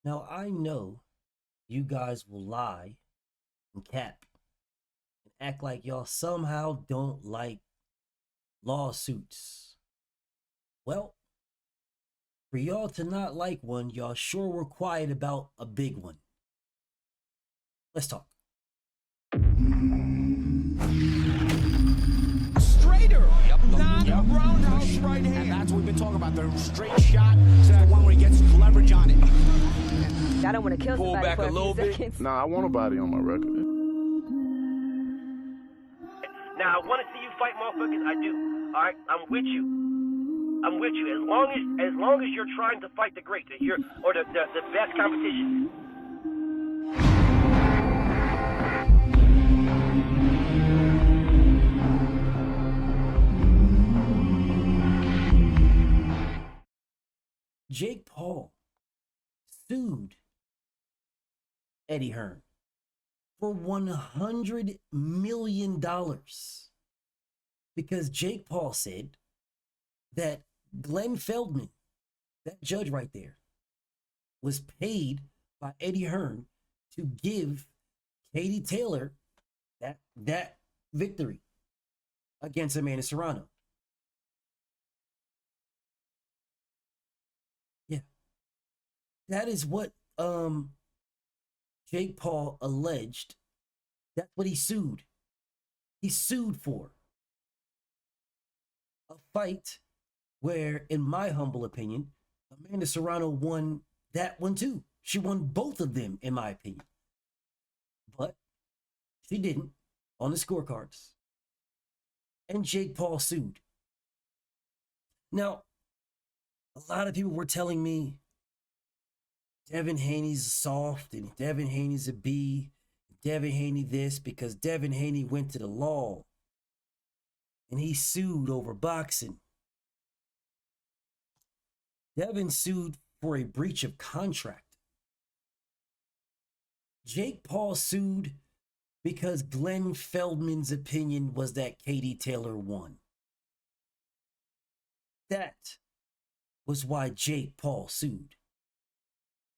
Now, I know you guys will lie and cap and act like y'all somehow don't like lawsuits. Well, for y'all to not like one, y'all sure were quiet about a big one. Let's talk. Straighter, not roundhouse right hand. And that's what we've been talking about, the straight shot, the one where he gets leverage on it. I don't want to kill Pull somebody back for a a little few bit. seconds. Nah, I want a body on my record. Now, I want to see you fight motherfuckers. I do. All right, I'm with you. I'm with you. As long as you're trying to fight the great, the best competition. Jake Paul sued Eddie Hearn for $100 million because Jake Paul said that Glenn Feldman, that judge right there, was paid by Eddie Hearn to give Katie Taylor that victory against Amanda Serrano. Yeah. That is what Jake Paul alleged. That's what he sued. He sued for a fight where, in my humble opinion, Amanda Serrano won that one too. She won both of them, in my opinion. But she didn't on the scorecards. And Jake Paul sued. Now, a lot of people were telling me Devin Haney's soft and Devin Haney's a B. Devin Haney this because Devin Haney went to the law and he sued over boxing. Devin sued for a breach of contract. Jake Paul sued because Glenn Feldman's opinion was that Katie Taylor won. That was why Jake Paul sued.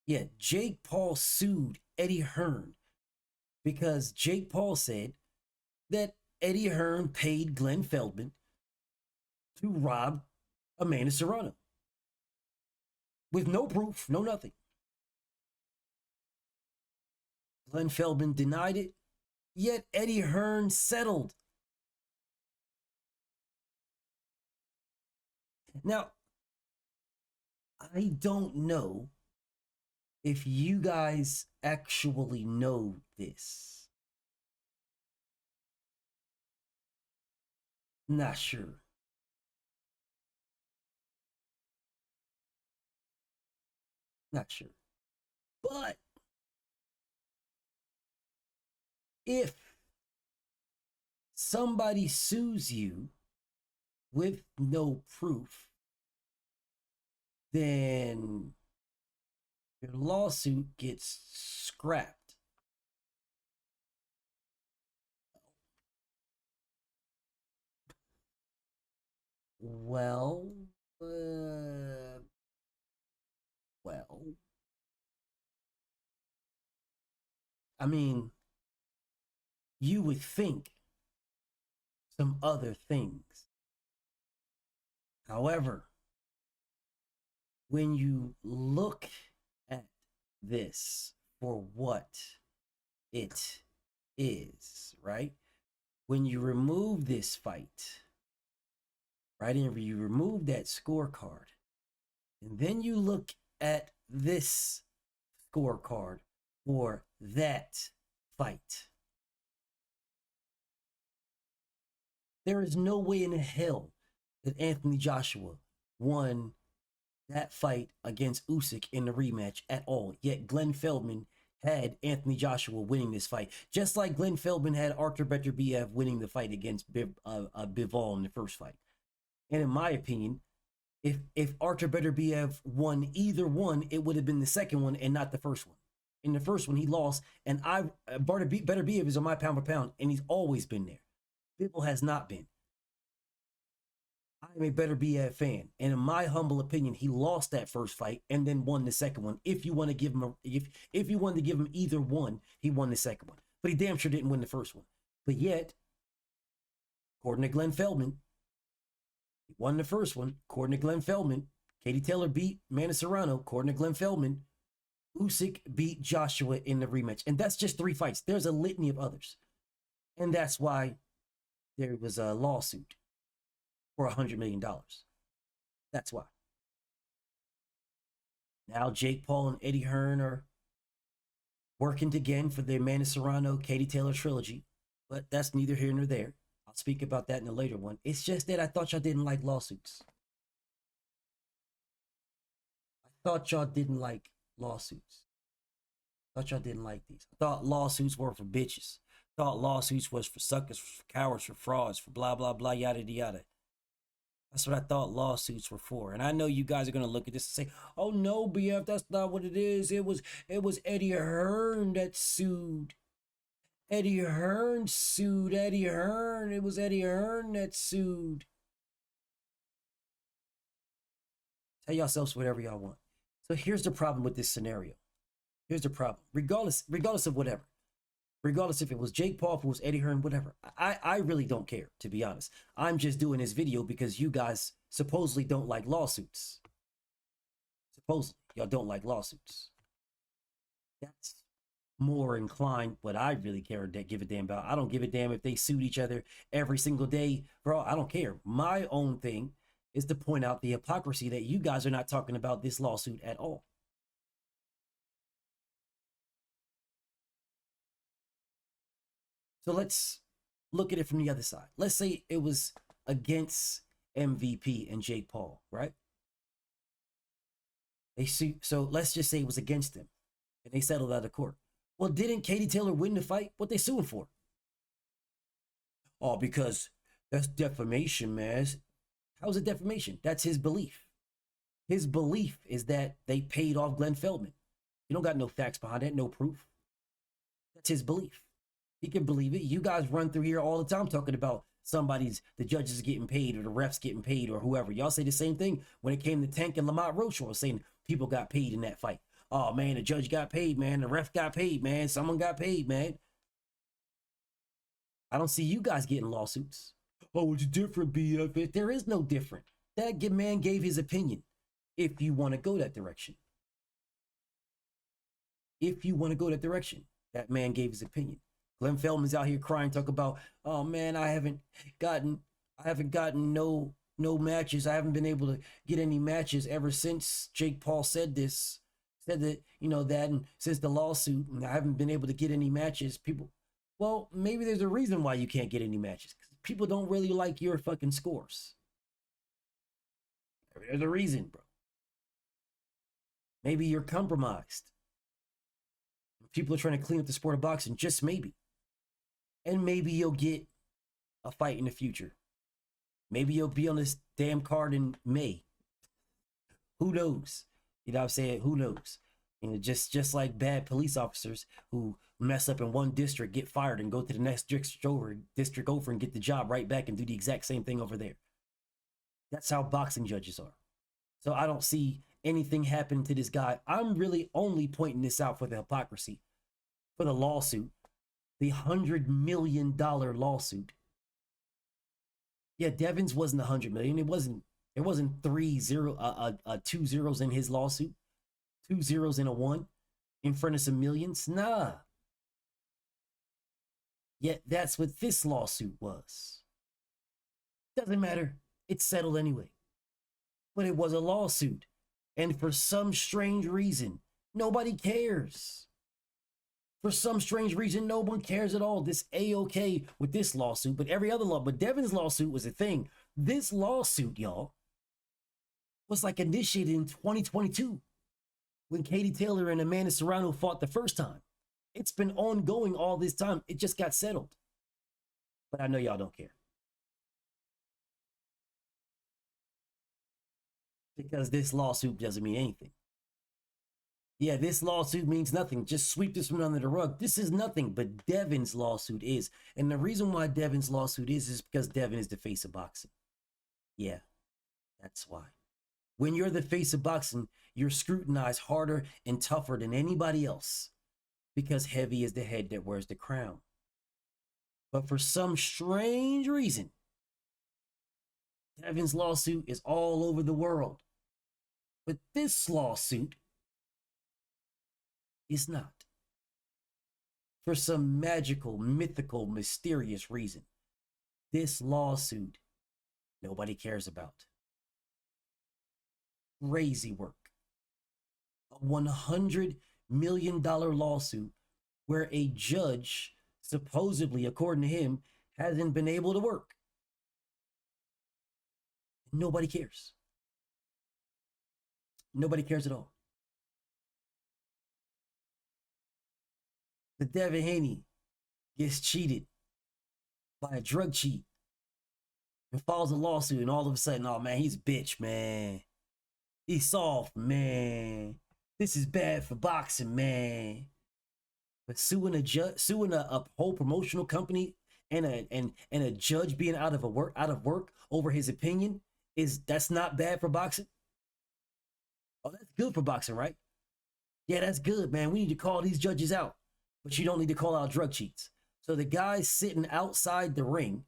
Yeah, Jake Paul sued Eddie Hearn because Jake Paul said that Eddie Hearn paid Glenn Feldman to rob Amanda Serrano. With no proof, no nothing. Glenn Feldman denied it, yet Eddie Hearn settled. Now, I don't know if you guys actually know this. Not sure. Not sure. But if somebody sues you with no proof, then your lawsuit gets scrapped. Well, I mean, you would think some other things. However, when you look at this for what it is, right? When you remove this fight, right? And you remove that scorecard, and then you look at this scorecard for that fight, there is no way in hell that Anthony Joshua won that fight against Usyk in the rematch at all. Yet Glenn Feldman had Anthony Joshua winning this fight, just like Glenn Feldman had Artur Beterbiev winning the fight against Bivol in the first fight. And in my opinion, if Artur Beterbiev won either one, it would have been the second one and not the first one. In the first one, he lost, and Beterbiev is on my pound for pound, and he's always been there. Bivol has not been. I I'm a better BF fan. And in my humble opinion, he lost that first fight and then won the second one. If you want to give him if you wanted to give him either one, he won the second one. But he damn sure didn't win the first one. But yet, according to Glenn Feldman, he won the first one. According to Glenn Feldman, Katie Taylor beat Manny Serrano. According to Glenn Feldman, Usyk beat Joshua in the rematch. And that's just 3 fights. There's a litany of others. And that's why there was a lawsuit for $100 million. That's why. Now Jake Paul and Eddie Hearn are working again for the Manny Serrano, Katie Taylor trilogy. But that's neither here nor there. I'll speak about that in a later one. It's just that I thought y'all didn't like lawsuits. I thought y'all didn't like lawsuits. I thought y'all didn't like these. I thought lawsuits were for bitches. I thought lawsuits was for suckers, for cowards, for frauds, for blah, blah, blah, yada, yada. That's what I thought lawsuits were for. And I know you guys are going to look at this and say, oh, no, BF, that's not what it is. It was Eddie Hearn that sued. Eddie Hearn sued Eddie Hearn. It was Eddie Hearn that sued. Tell yourselves whatever y'all want. So here's the problem with this scenario. Here's the problem. Regardless of whatever. Regardless if it was Jake Paul, if it was Eddie Hearn, whatever. I really don't care, to be honest. I'm just doing this video because you guys supposedly don't like lawsuits. Supposedly, y'all don't like lawsuits. That's more inclined what I really care to give a damn about. I don't give a damn if they sued each other every single day. Bro, I don't care. My own thing is to point out the hypocrisy that you guys are not talking about this lawsuit at all. So let's look at it from the other side. Let's say it was against MVP and Jake Paul, right? They sued, so let's just say it was against them and they settled out of court. Well, didn't Katie Taylor win the fight? What they suing for? Oh, because that's defamation, man. How's it defamation? That's his belief. His belief is that they paid off Glenn Feldman. You don't got no facts behind that, no proof. That's his belief. He can believe it. You guys run through here all the time talking about the judges getting paid or the refs getting paid or whoever. Y'all say the same thing when it came to Tank and Lamont Rochefort, saying people got paid in that fight. Oh, man, the judge got paid, man. The ref got paid, man. Someone got paid, man. I don't see you guys getting lawsuits. Oh, it's different, BF. There is no different. That man gave his opinion. If you want to go that direction. If you want to go that direction. That man gave his opinion. Glenn Feldman's out here crying, talk about, oh man, I haven't gotten no matches. I haven't been able to get any matches ever since Jake Paul said this. Said that, that, and since the lawsuit, and I haven't been able to get any matches. People, well, maybe there's a reason why you can't get any matches. People don't really like your fucking scores. There's a reason, bro. Maybe you're compromised. People are trying to clean up the sport of boxing, just maybe. And maybe you'll get a fight in the future. Maybe you'll be on this damn card in May. Who knows? You know what I'm saying? Who knows? Just like bad police officers who mess up in one district, get fired, and go to the next district over and get the job right back and do the exact same thing over there. That's how boxing judges are. So I don't see anything happen to this guy. I'm really only pointing this out for the hypocrisy, for the lawsuit, the $100 million lawsuit. Yeah, Devin's wasn't $100 million. It wasn't 2 zeros in his lawsuit, 2 zeros in a 1 in front of some millions. Nah. Yet that's what this lawsuit was. Doesn't matter. It's settled anyway. But it was a lawsuit. And for some strange reason, nobody cares. For some strange reason, no one cares at all. This A-OK with this lawsuit, but every other law. But Devin's lawsuit was a thing. This lawsuit, y'all, was like initiated in 2022 when Katie Taylor and Amanda Serrano fought the first time. It's been ongoing all this time. It just got settled. But I know y'all don't care. Because this lawsuit doesn't mean anything. Yeah, this lawsuit means nothing. Just sweep this one under the rug. This is nothing, but Devin's lawsuit is. And the reason why Devin's lawsuit is because Devin is the face of boxing. Yeah, That's why. When you're the face of boxing, you're scrutinized harder and tougher than anybody else because heavy is the head that wears the crown. But for some strange reason, Devin's lawsuit is all over the world. But this lawsuit is not. For some magical, mythical, mysterious reason, this lawsuit nobody cares about. Crazy work. A $100 million lawsuit where a judge, supposedly, according to him, hasn't been able to work. Nobody cares. Nobody cares at all. But Devin Haney gets cheated by a drug cheat and files a lawsuit, and all of a sudden, oh man, he's a bitch, man. He's soft, man. This is bad for boxing, man. But suing a whole promotional company and a judge being out of work over his opinion, that's not bad for boxing? Oh, that's good for boxing, right? Yeah, that's good, man. We need to call these judges out. But you don't need to call out drug cheats. So the guys sitting outside the ring,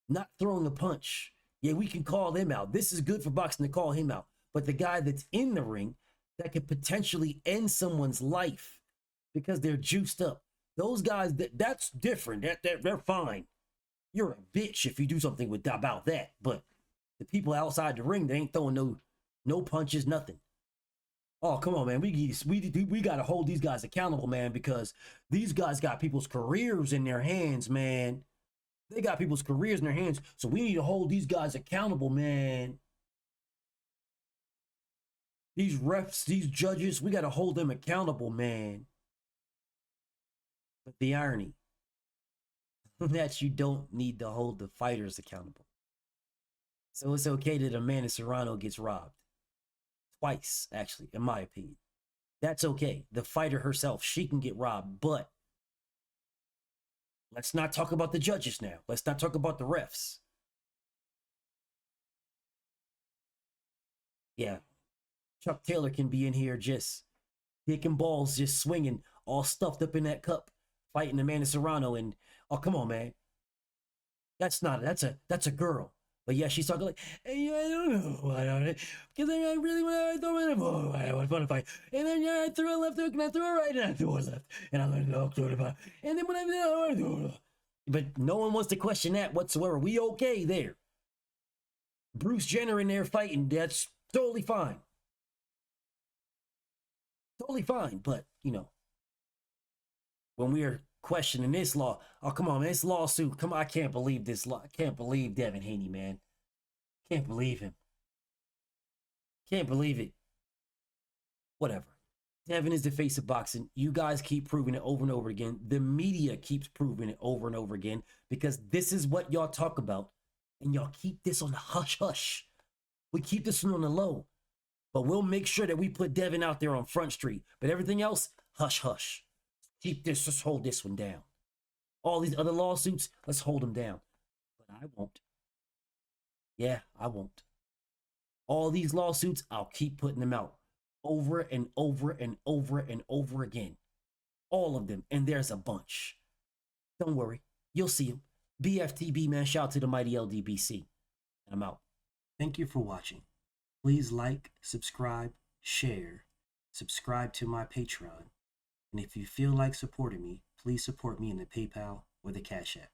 not throwing a punch, yeah, we can call them out. This is good for boxing to call him out. But the guy that's in the ring that could potentially end someone's life because they're juiced up, those guys, that's different. They're fine. You're a bitch if you do something about that. But the people outside the ring, they ain't throwing no punches, nothing. Oh, come on, man. We got to hold these guys accountable, man, because these guys got people's careers in their hands, man. They got people's careers in their hands, so we need to hold these guys accountable, man. These refs, these judges, we got to hold them accountable, man. But the irony that you don't need to hold the fighters accountable. So it's okay that Amanda Serrano gets robbed. Twice, actually, in my opinion. That's okay. The fighter herself, she can get robbed, but let's not talk about the judges now. Let's not talk about the refs. Yeah, Chuck Taylor can be in here just kicking balls, just swinging, all stuffed up in that cup, fighting Amanda Serrano, and oh, come on, man. That's a girl. But yeah, she's talking like, hey, I don't know, because I really want to fight. And then yeah, I threw a left hook and I threw a right and I threw a left. And I learned to throw it. And then when I do it. But no one wants to question that whatsoever. We okay there. Bruce Jenner in there fighting, that's totally fine. Totally fine. But, you know, when we're questioning this law, oh, come on, man, this lawsuit, come on, I can't believe this law. I can't believe Devin Haney, man. Can't believe him. Can't believe it. Whatever. Devin is the face of boxing. You guys keep proving it over and over again. The media keeps proving it over and over again because this is what y'all talk about. And y'all keep this on the hush-hush. We keep this one on the low. But we'll make sure that we put Devin out there on Front Street. But everything else, hush-hush. Keep this, just hold this one down. All these other lawsuits, let's hold them down. But I won't. Yeah, I won't. All these lawsuits, I'll keep putting them out over and over and over and over again. All of them, and there's a bunch. Don't worry, you'll see them. BFTB, man, shout out to the mighty LDBC. And I'm out. Thank you for watching. Please like, subscribe, share, subscribe to my Patreon. And if you feel like supporting me, please support me in the PayPal or the Cash App.